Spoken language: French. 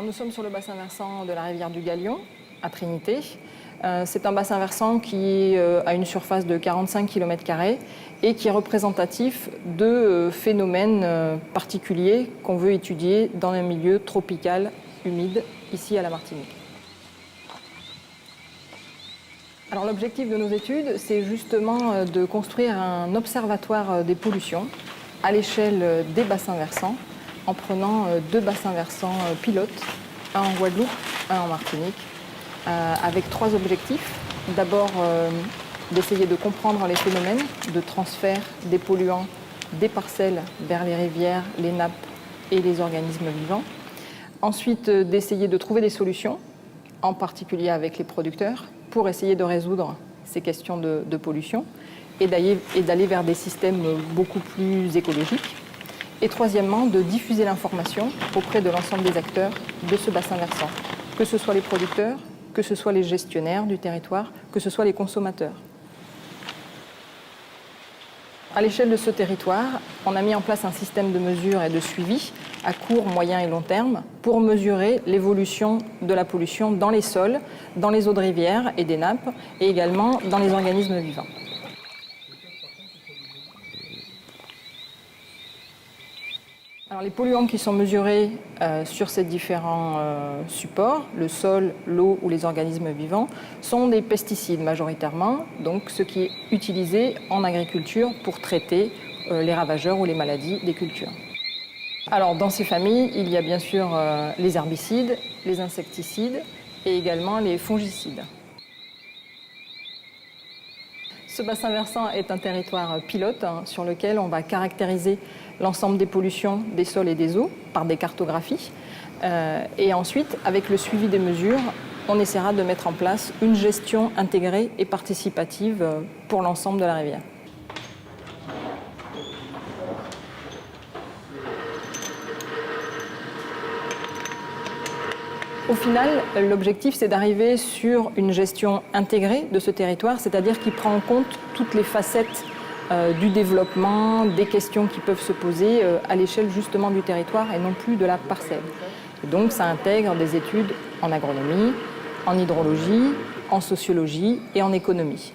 Nous sommes sur le bassin versant de la rivière du Galion, à Trinité. C'est un bassin versant qui a une surface de 45 km² et qui est représentatif de phénomènes particuliers qu'on veut étudier dans un milieu tropical humide ici à la Martinique. Alors l'objectif de nos études, c'est justement de construire un observatoire des pollutions à l'échelle des bassins versants en prenant deux bassins versants pilotes, un en Guadeloupe, un en Martinique, avec trois objectifs. D'abord, d'essayer de comprendre les phénomènes de transfert des polluants des parcelles vers les rivières, les nappes et les organismes vivants. Ensuite, d'essayer de trouver des solutions, en particulier avec les producteurs, pour essayer de résoudre ces questions de pollution et d'aller vers des systèmes beaucoup plus écologiques. Et troisièmement, de diffuser l'information auprès de l'ensemble des acteurs de ce bassin versant, que ce soit les producteurs, que ce soit les gestionnaires du territoire, que ce soit les consommateurs. À l'échelle de ce territoire, on a mis en place un système de mesure et de suivi à court, moyen et long terme pour mesurer l'évolution de la pollution dans les sols, dans les eaux de rivière et des nappes et également dans les organismes vivants. Alors, les polluants qui sont mesurés sur ces différents supports, le sol, l'eau ou les organismes vivants, sont des pesticides majoritairement, donc ce qui est utilisé en agriculture pour traiter les ravageurs ou les maladies des cultures. Alors dans ces familles, il y a bien sûr les herbicides, les insecticides et également les fongicides. Ce bassin versant est un territoire pilote sur lequel on va caractériser l'ensemble des pollutions des sols et des eaux par des cartographies. Et ensuite, avec le suivi des mesures, on essaiera de mettre en place une gestion intégrée et participative pour l'ensemble de la rivière. Au final, l'objectif, c'est d'arriver sur une gestion intégrée de ce territoire, c'est-à-dire qui prend en compte toutes les facettes du développement, des questions qui peuvent se poser à l'échelle justement du territoire et non plus de la parcelle. Et donc, ça intègre des études en agronomie, en hydrologie, en sociologie et en économie.